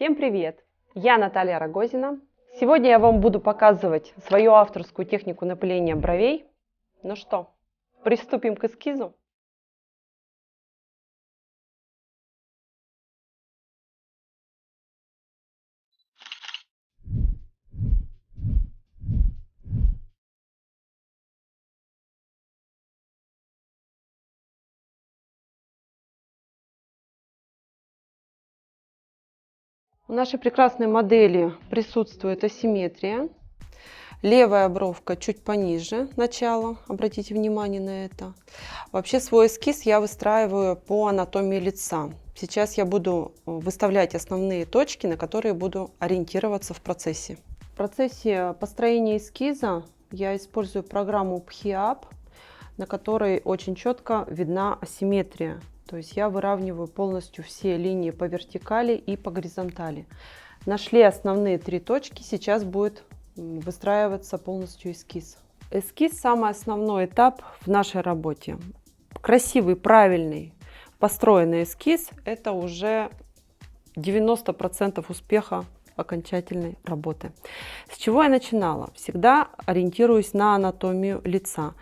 Всем привет! Я Наталья Рогозина. Сегодня я вам буду показывать свою авторскую технику напыления бровей. Ну что, приступим к эскизу? У нашей прекрасной модели присутствует асимметрия. Левая бровка чуть пониже начала, обратите внимание на это. Вообще свой эскиз я выстраиваю по анатомии лица. Сейчас я буду выставлять основные точки, на которые буду ориентироваться в процессе. В процессе построения эскиза я использую программу PHIAP, на которой очень четко видна асимметрия. То есть я выравниваю полностью все линии по вертикали и по горизонтали. Нашли основные три точки, сейчас будет выстраиваться полностью эскиз. Эскиз – самый основной этап в нашей работе. Красивый, правильный, построенный эскиз – это уже 90% успеха окончательной работы. С чего я начинала? Всегда ориентируюсь на анатомию лица.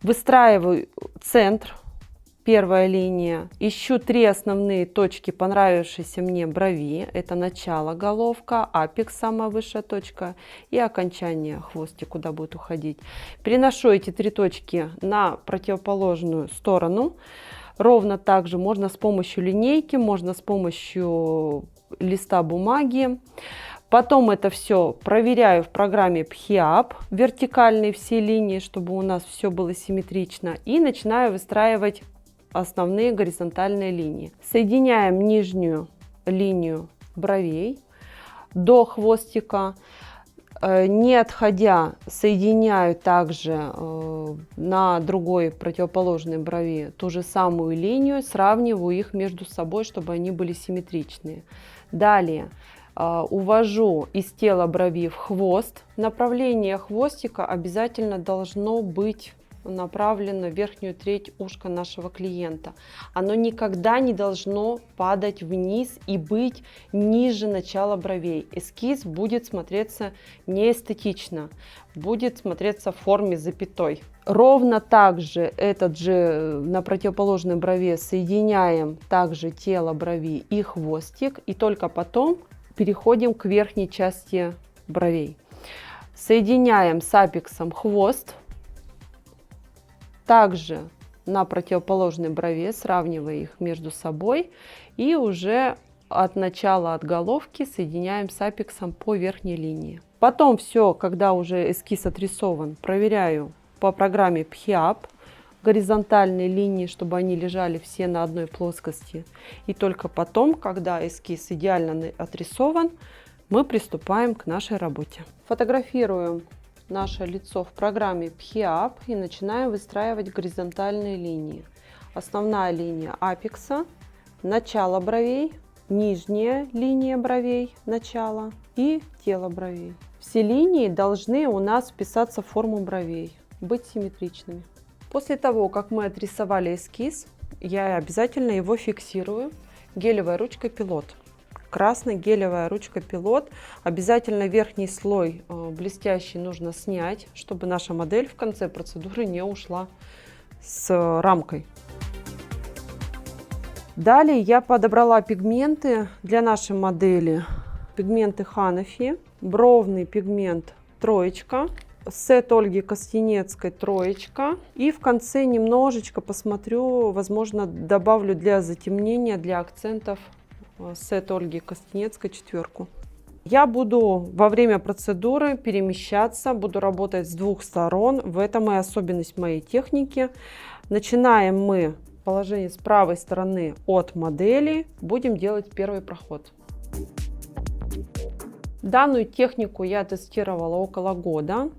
Выстраиваю центр, первая линия, ищу три основные точки понравившейся мне брови. Это начало, головка, апекс, самая высшая точка, и окончание, хвостик, куда будет уходить. Переношу эти три точки на противоположную сторону. Ровно так же можно с помощью линейки, можно с помощью листа бумаги. Потом это все проверяю в программе PHIAP, вертикальные все линии, чтобы у нас все было симметрично. И начинаю выстраивать основные горизонтальные линии. Соединяем нижнюю линию бровей до хвостика. Не отходя, соединяю также на другой противоположной брови ту же самую линию, сравниваю их между собой, чтобы они были симметричные. Далее увожу из тела брови в хвост. Направление хвостика обязательно должно быть направлено в верхнюю треть ушка нашего клиента. Оно никогда не должно падать вниз и быть ниже начала бровей. Эскиз будет смотреться неэстетично, будет смотреться в форме запятой. Ровно так же на противоположной брове соединяем также тело брови и хвостик, и только потом переходим к верхней части бровей. Соединяем с апексом хвост. Также на противоположной брове, сравнивая их между собой, и уже от начала, от головки соединяем с апексом по верхней линии. Потом все, когда уже эскиз отрисован, проверяю по программе PHIAP горизонтальные линии, чтобы они лежали все на одной плоскости. И только потом, когда эскиз идеально отрисован, мы приступаем к нашей работе. Фотографируем наше лицо в программе PHIAP и начинаем выстраивать горизонтальные линии. Основная линия апекса, начало бровей, нижняя линия бровей, начало и тело бровей. Все линии должны у нас вписаться в форму бровей, быть симметричными. После того, как мы отрисовали эскиз, я обязательно его фиксирую гелевой ручкой пилот. Красной гелевая ручка пилот. Обязательно верхний слой блестящий нужно снять, чтобы наша модель в конце процедуры не ушла с рамкой. Далее я подобрала пигменты для нашей модели. Пигменты Ханафи, бровный пигмент троечка, сет Ольги Костенецкой троечка. И в конце немножечко посмотрю, возможно, добавлю для затемнения, для акцентов сет Ольги Костенецкой четверку. Я буду во время процедуры перемещаться, буду работать с двух сторон. В этом и особенность моей техники. Начинаем мы положение с правой стороны от модели. Будем делать первый проход. Данную технику я тестировала около года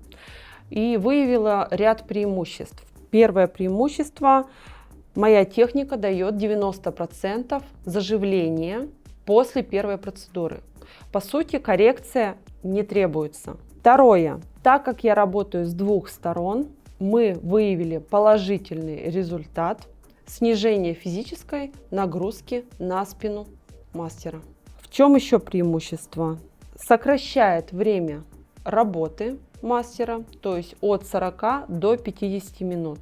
и выявила ряд преимуществ. Первое преимущество: моя техника дает 90% заживления после первой процедуры. По сути, коррекция не требуется. Второе. Так как я работаю с двух сторон, мы выявили положительный результат снижения физической нагрузки на спину мастера. чем еще преимущество? Сокращает время работы мастера, то есть от 40 до 50 минут.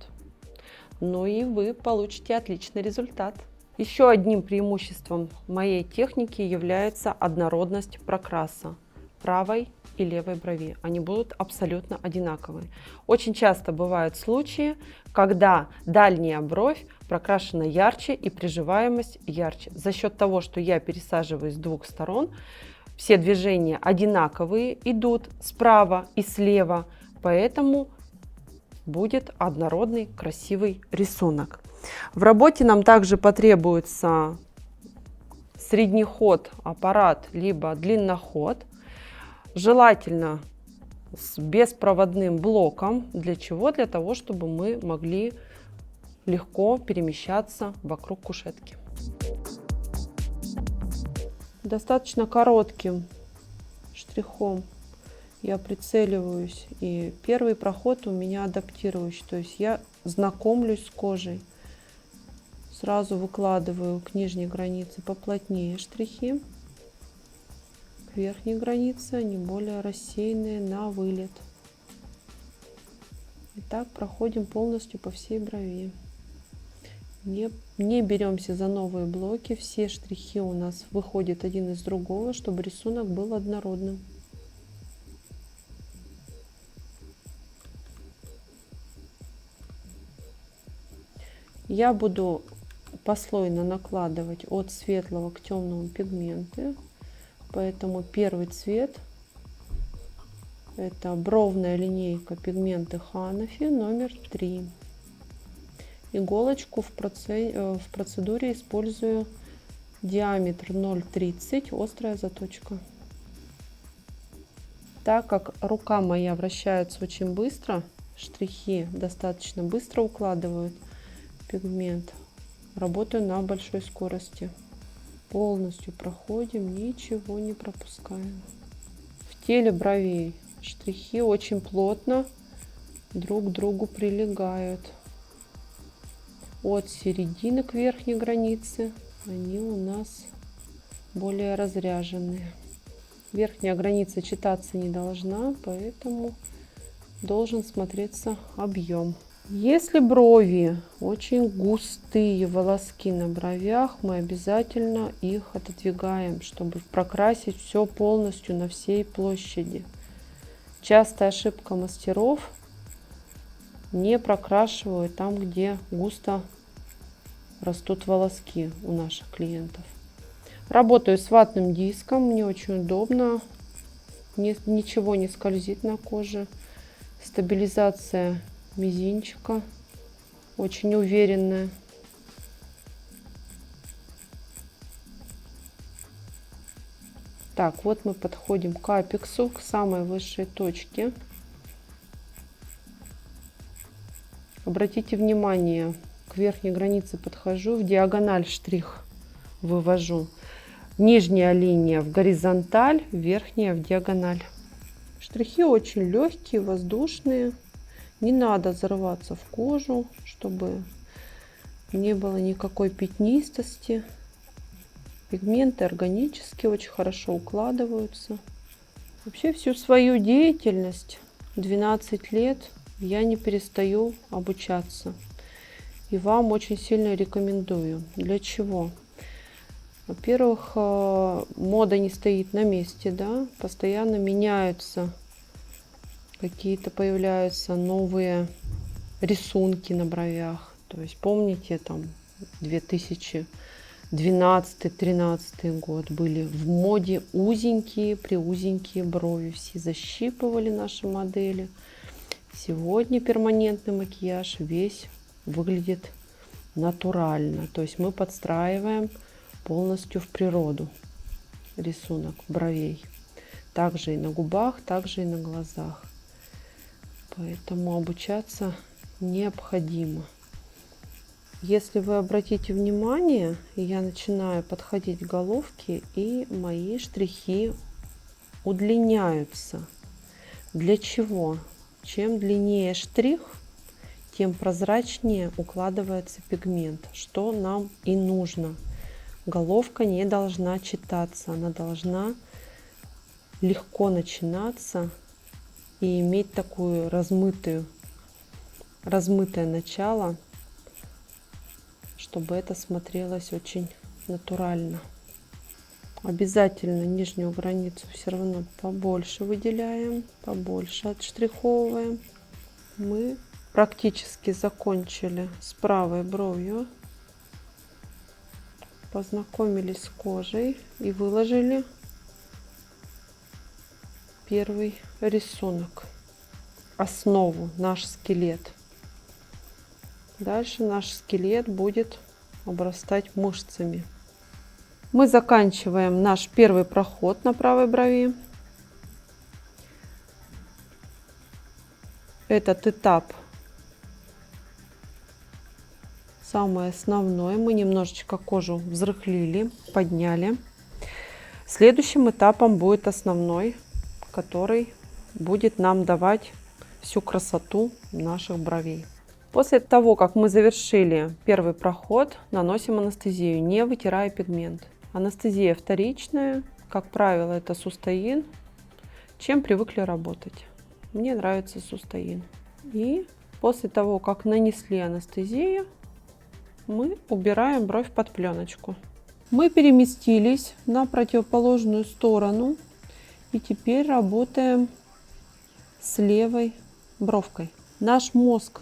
Ну и вы получите отличный результат. Еще одним преимуществом моей техники является однородность прокраса правой и левой брови. Они будут абсолютно одинаковые. Очень часто бывают случаи, когда дальняя бровь прокрашена ярче и приживаемость ярче. За счет того, что я пересаживаю с двух сторон, все движения одинаковые идут справа и слева, поэтому будет однородный красивый рисунок. В работе нам также потребуется среднеход аппарат, либо длинноход. Желательно с беспроводным блоком. Для чего? Для того, чтобы мы могли легко перемещаться вокруг кушетки. Достаточно коротким штрихом я прицеливаюсь, и первый проход у меня адаптирующий, то есть я знакомлюсь с кожей. Сразу выкладываю к нижней границе поплотнее штрихи, к верхней границе они более рассеянные на вылет. И так проходим полностью по всей брови. Не беремся за новые блоки, все штрихи у нас выходят один из другого, чтобы рисунок был однородным. Я буду послойно накладывать от светлого к темному пигменты, поэтому первый цвет — это бровная линейка пигменты Ханафи номер 3. Иголочку в процедуре использую диаметр 0,30, острая заточка. Так как рука моя вращается очень быстро, штрихи достаточно быстро укладывают пигмент, работаю на большой скорости. Полностью проходим, ничего не пропускаем. В теле бровей штрихи очень плотно друг к другу прилегают. От середины к верхней границе они у нас более разряженные. Верхняя граница читаться не должна, поэтому должен смотреться объем. Если брови очень густые, волоски на бровях, мы обязательно их отодвигаем, чтобы прокрасить все полностью на всей площади. Частая ошибка мастеров: не прокрашивают там, где густо растут волоски у наших клиентов. Работаю с ватным диском, мне очень удобно, ничего не скользит на коже. Стабилизация мизинчика очень уверенная. Так, вот мы подходим к апексу, к самой высшей точке. Обратите внимание, к верхней границе подхожу, в диагональ штрих вывожу. Нижняя линия в горизонталь, верхняя в диагональ. Штрихи очень легкие, воздушные. Не надо зарываться в кожу, чтобы не было никакой пятнистости. Пигменты органически очень хорошо укладываются. Вообще всю свою деятельность, 12 лет, я не перестаю обучаться. И вам очень сильно рекомендую. Для чего? Во-первых, мода не стоит на месте, да, постоянно меняются, какие-то появляются новые рисунки на бровях. То есть помните, там 2012-2013 год были в моде узенькие, приузенькие брови. Все защипывали наши модели. Сегодня перманентный макияж весь выглядит натурально. То есть мы подстраиваем полностью в природу рисунок бровей. Также и на губах, также и на глазах. Поэтому обучаться необходимо. Если вы обратите внимание, я начинаю подходить к головке, и мои штрихи удлиняются. Для чего? Чем длиннее штрих, тем прозрачнее укладывается пигмент, что нам и нужно. Головка не должна читаться, она должна легко начинаться и иметь такую размытое начало, чтобы это смотрелось очень натурально. Обязательно нижнюю границу все равно побольше выделяем, побольше отштриховываем. Мы практически закончили с правой бровью, познакомились с кожей и выложили первый рисунок, основу, наш скелет. Дальше наш скелет будет обрастать мышцами. Мы заканчиваем наш первый проход на правой брови. Этот этап самый основной. Мы немножечко кожу взрыхлили, подняли. Следующим этапом будет основной, который будет нам давать всю красоту наших бровей. После того, как мы завершили первый проход, наносим анестезию, не вытирая пигмент. Анестезия вторичная, как правило, это Сустаин. Чем привыкли работать? Мне нравится Сустаин. И после того, как нанесли анестезию, мы убираем бровь под пленочку. Мы переместились на противоположную сторону и теперь работаем с левой бровкой. Наш мозг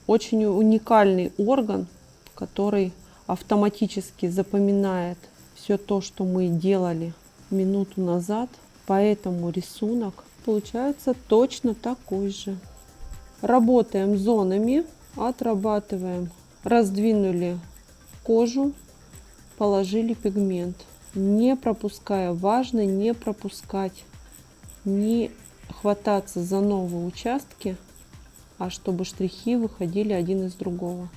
очень уникальный орган, который автоматически запоминает все то, что мы делали минуту назад, поэтому рисунок получается точно такой же. Работаем зонами, отрабатываем. Раздвинули кожу, положили пигмент, не пропуская. Важно не пропускать, не хвататься за новые участки, а чтобы штрихи выходили один из другого.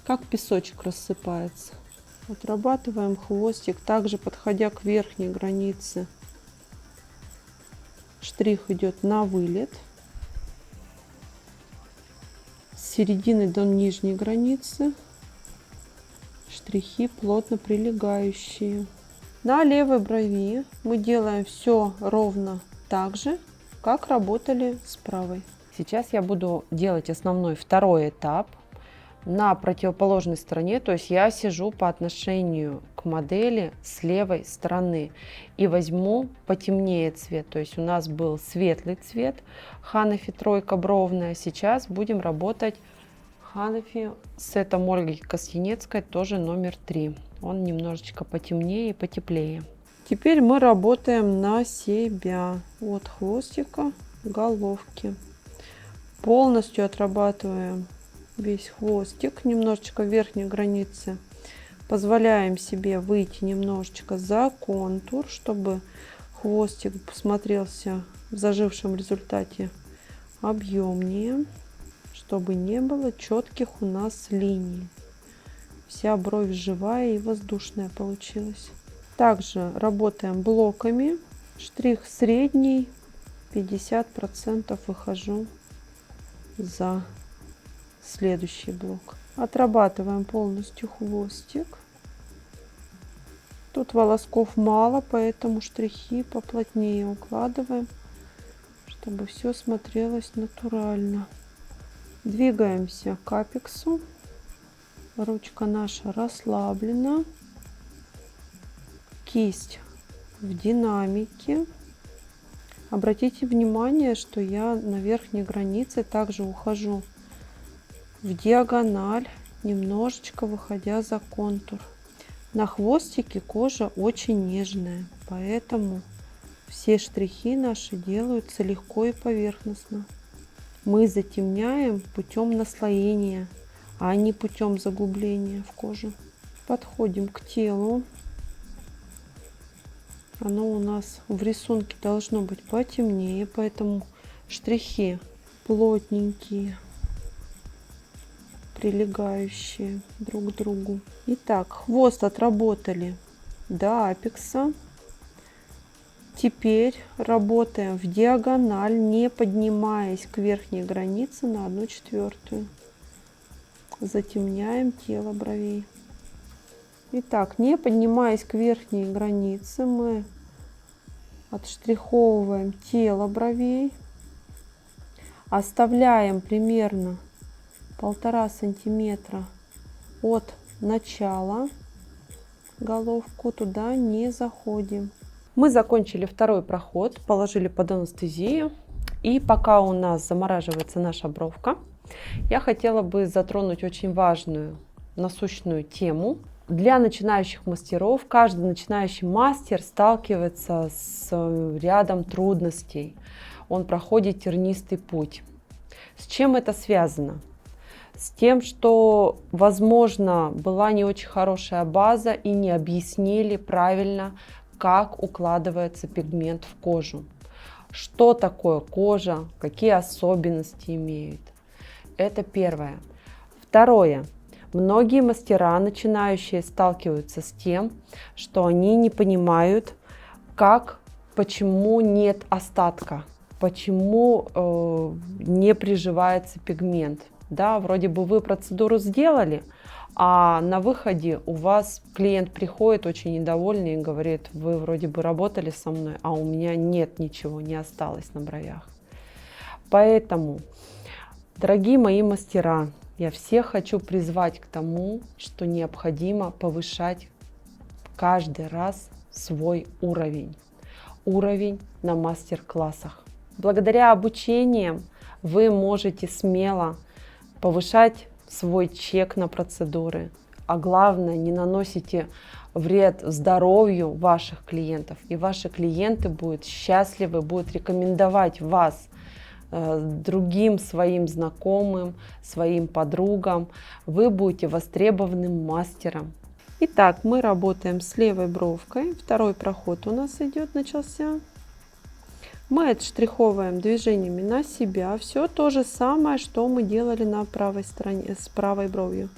Как песочек рассыпается. Отрабатываем хвостик, также подходя к верхней границе. Штрих идет на вылет. С середины до нижней границы штрихи плотно прилегающие. На левой брови мы делаем все ровно так же, как работали с правой. Сейчас я буду делать основной второй этап на противоположной стороне, то есть я сижу по отношению к модели с левой стороны и возьму потемнее цвет, то есть у нас был светлый цвет Ханафи тройка бровная, сейчас будем работать Ханафи с сетом Ольги Костенецкой, тоже номер 3, он немножечко потемнее и потеплее. Теперь мы работаем на себя от хвостика к головке, полностью отрабатываем весь хвостик, немножечко верхней границы. Позволяем себе выйти немножечко за контур, чтобы хвостик смотрелся в зажившем результате объемнее, чтобы не было четких у нас линий. Вся бровь живая и воздушная получилась. Также работаем блоками. Штрих средний, 50% выхожу за следующий блок. Отрабатываем полностью хвостик. Тут волосков мало, поэтому штрихи поплотнее укладываем, чтобы все смотрелось натурально. Двигаемся к апексу. Ручка наша расслаблена. Кисть в динамике. Обратите внимание, что я на верхней границе также ухожу в диагональ, немножечко выходя за контур. На хвостике кожа очень нежная, поэтому все штрихи наши делаются легко и поверхностно. Мы затемняем путем наслоения, а не путем заглубления в кожу. Подходим к телу. Оно у нас в рисунке должно быть потемнее, поэтому штрихи плотненькие, прилегающие друг к другу. Итак, хвост отработали до апекса. Теперь работаем в диагональ, не поднимаясь к верхней границе на 1/4. Затемняем тело бровей. Итак, не поднимаясь к верхней границе, мы отштриховываем тело бровей, оставляем примерно 1,5 сантиметра от начала головку, туда не заходим. Мы закончили второй проход, положили под анестезию, и пока у нас замораживается наша бровка, я хотела бы затронуть очень важную насущную тему. Для начинающих мастеров каждый начинающий мастер сталкивается с рядом трудностей. Он проходит тернистый путь. С чем это связано? С тем, что, возможно, была не очень хорошая база и не объяснили правильно, как укладывается пигмент в кожу. Что такое кожа, какие особенности имеет. Это первое. Второе. Многие мастера, начинающие, сталкиваются с тем, что они не понимают, почему нет остатка, почему не приживается пигмент. Да, вроде бы вы процедуру сделали, а на выходе у вас клиент приходит очень недовольный и говорит: вы вроде бы работали со мной, а у меня нет ничего, не осталось на бровях. Поэтому, дорогие мои мастера, я всех хочу призвать к тому, что необходимо повышать каждый раз свой уровень. Уровень на мастер-классах. Благодаря обучениям вы можете смело повышать свой чек на процедуры, а главное, не наносите вред здоровью ваших клиентов, и ваши клиенты будут счастливы, будут рекомендовать вас другим своим знакомым, своим подругам. Вы будете востребованным мастером. Итак, мы работаем с левой бровкой. Второй проход у нас начался. Мы отштриховываем движениями на себя. Все то же самое, что мы делали на правой стороне, с правой бровью.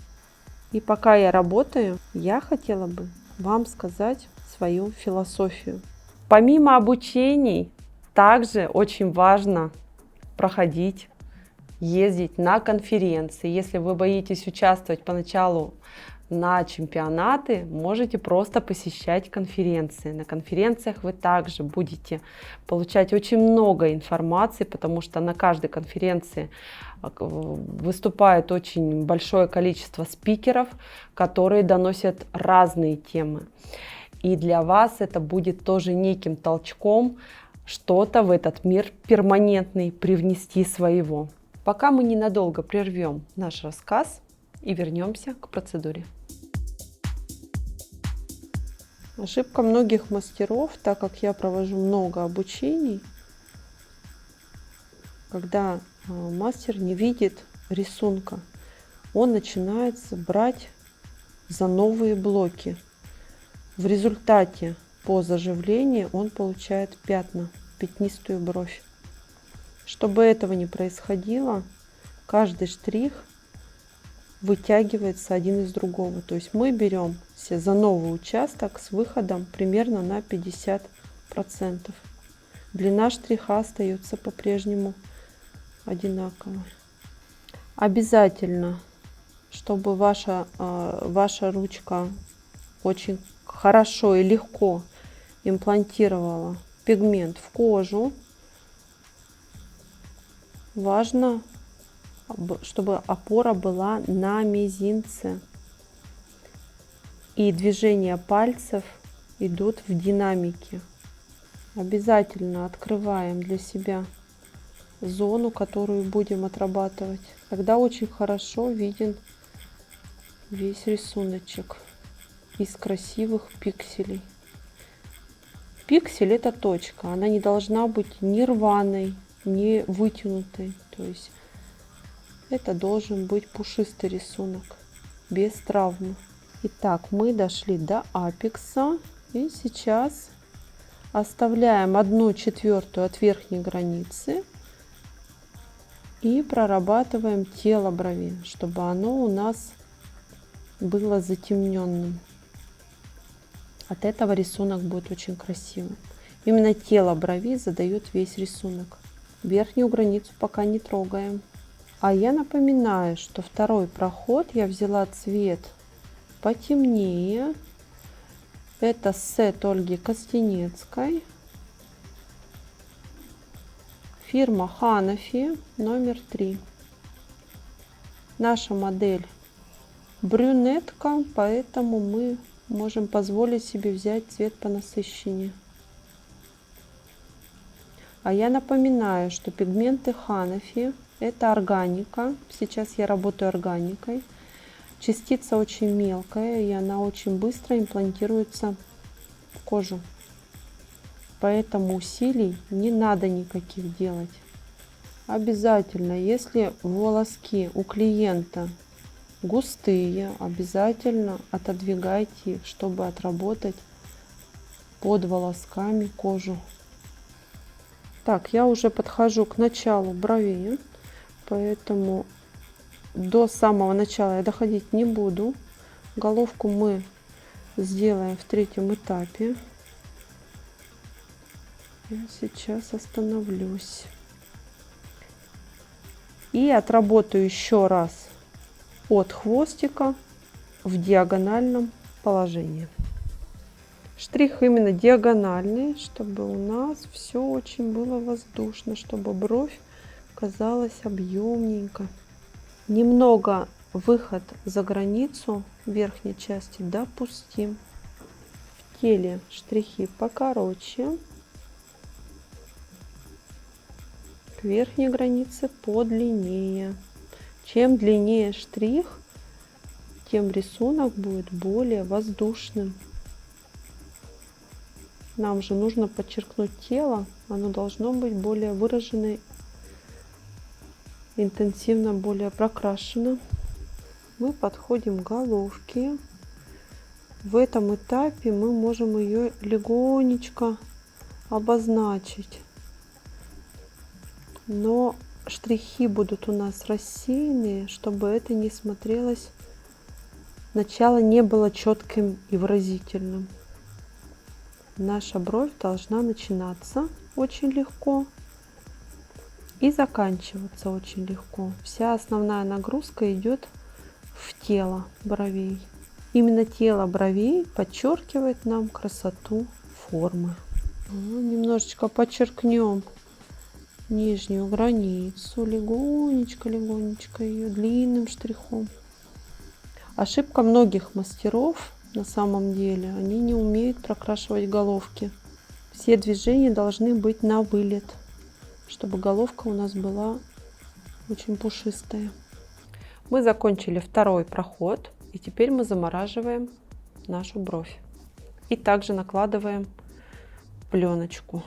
И пока я работаю, я хотела бы вам сказать свою философию. Помимо обучений, также очень важно проходить, ездить на конференции. Если вы боитесь участвовать поначалу на чемпионаты, можете просто посещать конференции. На конференциях вы также будете получать очень много информации, потому что на каждой конференции выступает очень большое количество спикеров, которые доносят разные темы. И для вас это будет тоже неким толчком что-то в этот мир перманентный привнести своего. Пока мы ненадолго прервем наш рассказ и вернемся к процедуре. Ошибка многих мастеров, так как я провожу много обучений, когда мастер не видит рисунка, он начинает брать за новые блоки. В результате по заживлению он получает пятна, пятнистую бровь. Чтобы этого не происходило, каждый штрих вытягивается один из другого. То есть мы берем за новый участок с выходом примерно на 50%. Длина штриха остается по-прежнему одинаковой. Обязательно, чтобы ваша ручка очень хорошо и легко имплантировала пигмент в кожу, важно, чтобы опора была на мизинце. И движения пальцев идут в динамике. Обязательно открываем для себя зону, которую будем отрабатывать. Тогда очень хорошо виден весь рисуночек из красивых пикселей. Пиксель — это точка, она не должна быть ни рваной, ни вытянутой. То есть это должен быть пушистый рисунок, без травмы. Итак, мы дошли до апекса, и сейчас оставляем 1/4 от верхней границы и прорабатываем тело брови, чтобы оно у нас было затемненным. От этого рисунок будет очень красивым. Именно тело брови задает весь рисунок. Верхнюю границу пока не трогаем. А я напоминаю, что второй проход я взяла цвет потемнее. Это сет Ольги Костенецкой. Фирма Ханафи, номер 3. Наша модель брюнетка, поэтому мы можем позволить себе взять цвет понасыщеннее. А я напоминаю, что пигменты Ханафи — это органика. Сейчас я работаю органикой. Частица очень мелкая, и она очень быстро имплантируется в кожу. Поэтому усилий не надо никаких делать. Обязательно, если волоски у клиента густые, обязательно отодвигайте их, чтобы отработать под волосками кожу. Так, я уже подхожу к началу бровей, поэтому до самого начала я доходить не буду. Головку мы сделаем в 3-м этапе. Я сейчас остановлюсь. И отработаю еще раз от хвостика в диагональном положении. Штрих именно диагональный, чтобы у нас все очень было воздушно, чтобы бровь казалась объемненько. Немного выход за границу верхней части допустим. В теле штрихи покороче. К верхней границе подлиннее. Чем длиннее штрих, тем рисунок будет более воздушным. Нам же нужно подчеркнуть тело, оно должно быть более выраженное, интенсивно более прокрашено. Мы подходим к головке. В этом этапе мы можем ее легонечко обозначить. Но штрихи будут у нас рассеянные, чтобы это не смотрелось, начало не было четким и выразительным. Наша бровь должна начинаться очень легко и заканчиваться очень легко. Вся основная нагрузка идет в тело бровей. Именно тело бровей подчеркивает нам красоту формы. Немножечко подчеркнем нижнюю границу, легонечко ее длинным штрихом. Ошибка многих мастеров на самом деле, они не умеют прокрашивать головки. Все движения должны быть на вылет, чтобы головка у нас была очень пушистая. Мы закончили 2-й проход, и теперь мы замораживаем нашу бровь. И также накладываем пленочку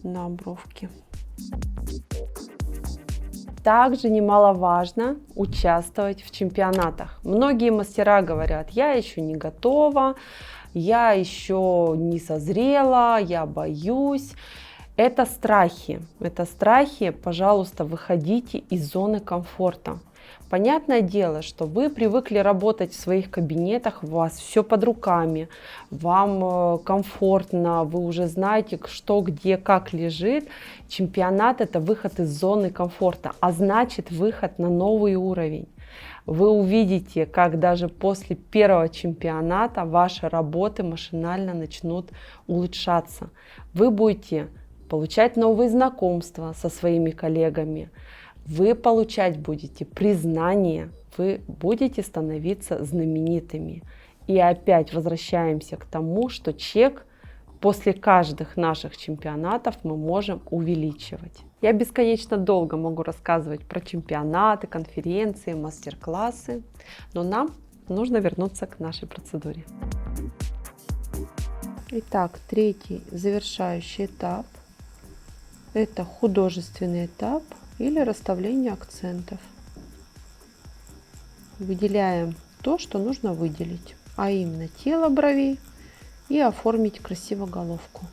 на бровки. Также немаловажно участвовать в чемпионатах. Многие мастера говорят: я еще не готова, я еще не созрела, я боюсь. Это страхи. Пожалуйста, выходите из зоны комфорта. Понятное дело, что вы привыкли работать в своих кабинетах, у вас все под руками, вам комфортно, вы уже знаете, что, где, как лежит. Чемпионат — это выход из зоны комфорта, а значит выход на новый уровень. Вы увидите, как даже после 1-го чемпионата ваши работы машинально начнут улучшаться. Вы будете получать новые знакомства со своими коллегами, вы получать будете признание, вы будете становиться знаменитыми. И опять возвращаемся к тому, что чек после каждых наших чемпионатов мы можем увеличивать. Я бесконечно долго могу рассказывать про чемпионаты, конференции, мастер-классы, но нам нужно вернуться к нашей процедуре. Итак, 3-й завершающий этап – это художественный этап или расставление акцентов. Выделяем то, что нужно выделить, а именно тело бровей, и оформить красиво головку.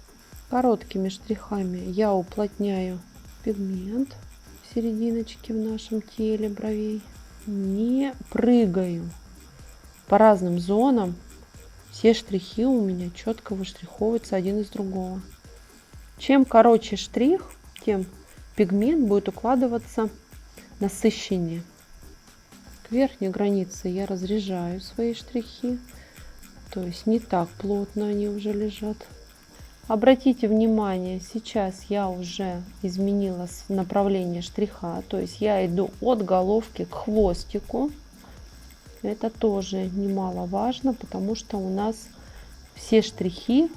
Короткими штрихами я уплотняю пигмент в серединочке в нашем теле бровей. Не прыгаю по разным зонам. Все штрихи у меня четко выштриховываются один из другого. Чем короче штрих, тем пигмент будет укладываться насыщеннее. К верхней границе я разряжаю свои штрихи, То есть не так плотно они уже лежат. Обратите внимание, сейчас я уже изменила направление штриха. То есть я иду от головки к хвостику. Это тоже немаловажно, потому что у нас все штрихи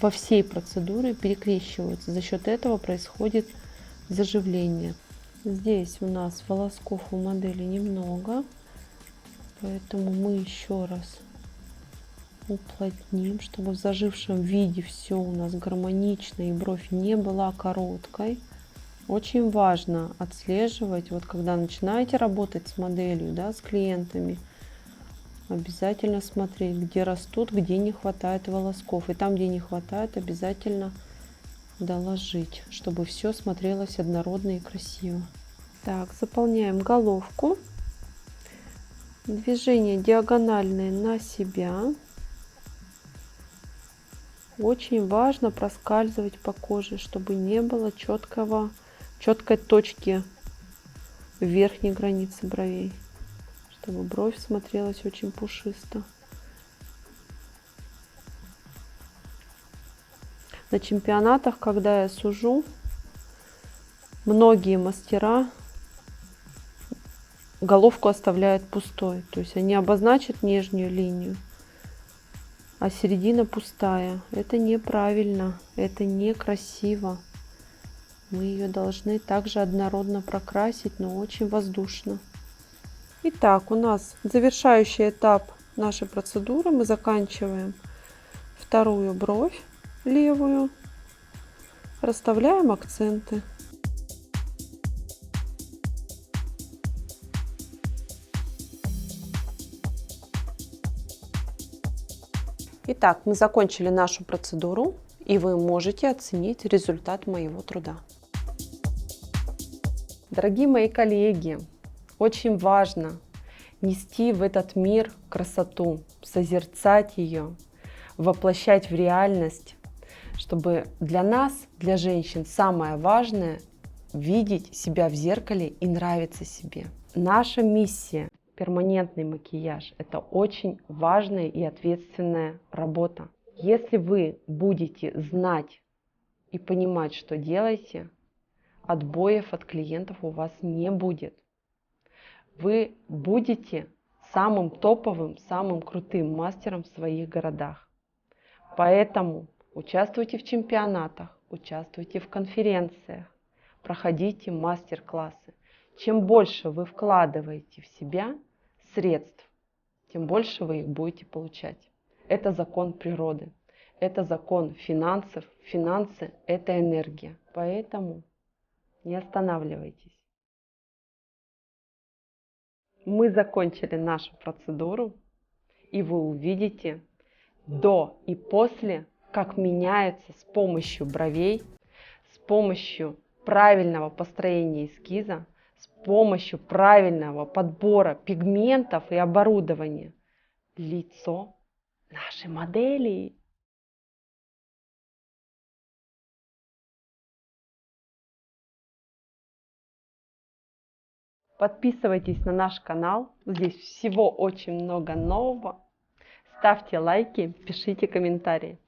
во всей процедуре перекрещиваются. За счет этого происходит заживление. Здесь у нас волосков у модели немного, поэтому мы еще раз уплотним, чтобы в зажившем виде все у нас гармонично и бровь не была короткой. Очень важно отслеживать, вот когда начинаете работать с моделью, да, с клиентами, обязательно смотреть, где растут, где не хватает волосков. И там, где не хватает, обязательно доложить, чтобы все смотрелось однородно и красиво. Так, заполняем головку. Движение диагональное на себя. Очень важно проскальзывать по коже, чтобы не было четкой точки в верхней границе бровей, чтобы бровь смотрелась очень пушисто. На чемпионатах, когда я сужу, многие мастера головку оставляют пустой. То есть они обозначат нижнюю линию, а середина пустая. Это неправильно, это некрасиво. Мы ее должны также однородно прокрасить, но очень воздушно. Итак, у нас завершающий этап нашей процедуры. Мы заканчиваем вторую бровь, левую. Расставляем акценты. Итак, мы закончили нашу процедуру, и вы можете оценить результат моего труда. Дорогие мои коллеги, очень важно нести в этот мир красоту, созерцать ее, воплощать в реальность, чтобы для нас, для женщин, самое важное – видеть себя в зеркале и нравиться себе. Наша миссия – перманентный макияж – это очень важная и ответственная работа. Если вы будете знать и понимать, что делаете, отбоев от клиентов у вас не будет. Вы будете самым топовым, самым крутым мастером в своих городах. Поэтому участвуйте в чемпионатах, участвуйте в конференциях, проходите мастер-классы. Чем больше вы вкладываете в себя средств, тем больше вы их будете получать. Это закон природы, это закон финансов. Финансы – это энергия. Поэтому не останавливайтесь. Мы закончили нашу процедуру, и вы увидите до и после, как меняется с помощью бровей, с помощью правильного построения эскиза, с помощью правильного подбора пигментов и оборудования лицо нашей модели. Подписывайтесь на наш канал, здесь всего очень много нового. Ставьте лайки, пишите комментарии.